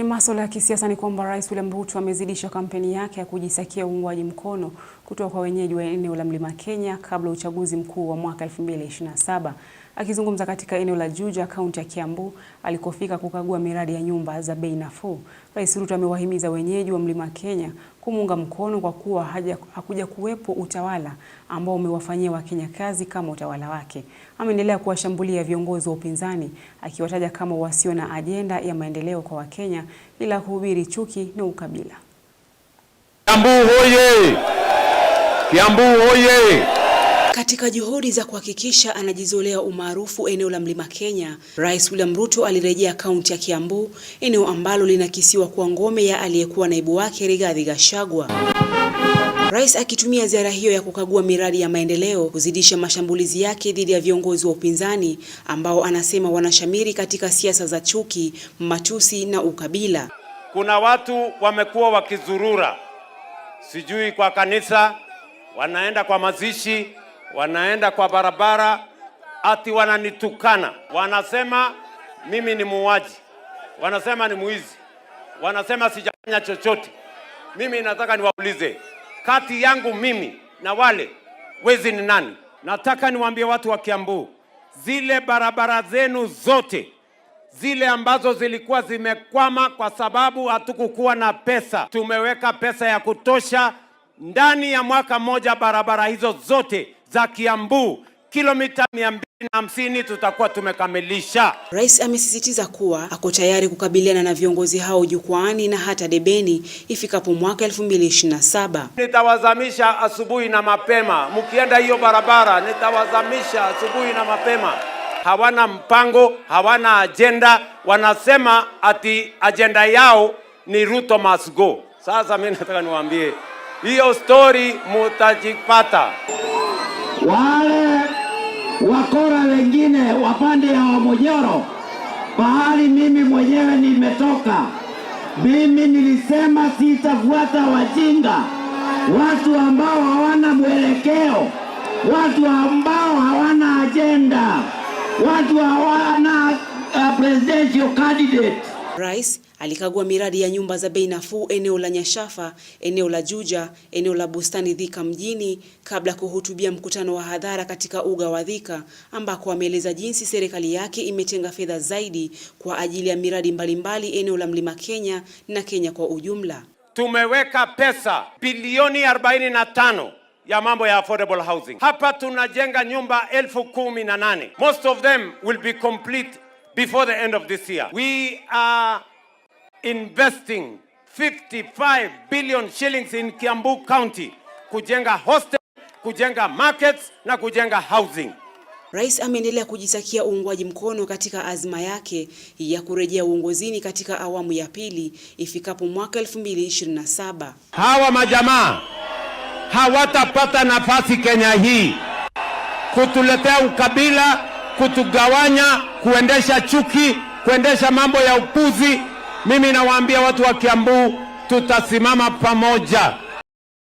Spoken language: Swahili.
masuala ya kisiasa ni kwamba Rais William Ruto amezidisha kampeni yake ya kujisakia uungwaji mkono kutoka kwa wenyeji wa eneo la Mlima Kenya kabla uchaguzi mkuu wa mwaka 2027. Akizungumza katika eneo la Juja, kaunti ya Kiambu, alikofika kukagua miradi ya nyumba za bei nafuu, Rais Ruto amewahimiza wenyeji wa Mlima Kenya kumuunga mkono kwa kuwa hakuja kuwepo utawala ambao umewafanyia Wakenya kazi kama utawala wake. Ameendelea kuwashambulia viongozi wa upinzani akiwataja kama wasio na ajenda ya maendeleo kwa Wakenya ila kuhubiri chuki na ukabila. Kiambu hoye! Kiambu hoye! Katika juhudi za kuhakikisha anajizolea umaarufu eneo la Mlima Kenya, Rais William Ruto alirejea kaunti ya Kiambu, eneo ambalo linakisiwa kuwa ngome ya aliyekuwa naibu wake Rigathi Gachagua. Rais akitumia ziara hiyo ya kukagua miradi ya maendeleo kuzidisha mashambulizi yake dhidi ya viongozi wa upinzani ambao anasema wanashamiri katika siasa za chuki, matusi na ukabila. Kuna watu wamekuwa wakizurura, sijui kwa kanisa, wanaenda kwa mazishi, wanaenda kwa barabara, ati wananitukana. Wanasema mimi ni muuaji, wanasema ni mwizi, wanasema sijafanya chochote. Mimi nataka niwaulize, kati yangu mimi na wale wezi ni nani? Nataka niwaambie watu wa Kiambu, zile barabara zenu zote zile ambazo zilikuwa zimekwama kwa sababu hatukukuwa na pesa, tumeweka pesa ya kutosha. Ndani ya mwaka mmoja barabara hizo zote za Kiambu kilomita 250 tutakuwa tumekamilisha. Rais amesisitiza kuwa ako tayari kukabiliana na viongozi hao jukwaani na hata debeni ifikapo mwaka 2027. Nitawazamisha asubuhi na mapema. Mkienda hiyo barabara nitawazamisha asubuhi na mapema. Hawana mpango, hawana agenda, wanasema ati agenda yao ni Ruto must go. Sasa mimi nataka niwaambie, hiyo story mutajipata. Wale wakora wengine wapande ya Wamojoro, pahali mimi mwenyewe nimetoka, mimi nilisema sitafuata wajinga, watu ambao hawana mwelekeo, watu ambao hawana agenda, watu hawana presidential candidate. Rais alikagua miradi ya nyumba za bei nafuu eneo la Nyashafa, eneo la Juja, eneo la Bustani Thika mjini kabla kuhutubia mkutano wa hadhara katika uga wa Thika ambako ameeleza jinsi serikali yake imetenga fedha zaidi kwa ajili ya miradi mbalimbali eneo la Mlima Kenya na Kenya kwa ujumla. Tumeweka pesa bilioni 45 ya mambo ya affordable housing. Hapa tunajenga nyumba 18,000. Most of them will be complete before the end of this year. We are investing 55 billion shillings in Kiambu County kujenga hostel, kujenga markets na kujenga housing. Rais ameendelea kujisakia uungwaji mkono katika azma yake ya kurejea uongozini katika awamu ya pili ifikapo mwaka 2027. Hawa majamaa hawatapata nafasi Kenya hii kutuletea ukabila, kutugawanya, kuendesha chuki, kuendesha mambo ya upuzi. Mimi nawaambia watu wa Kiambu, tutasimama pamoja.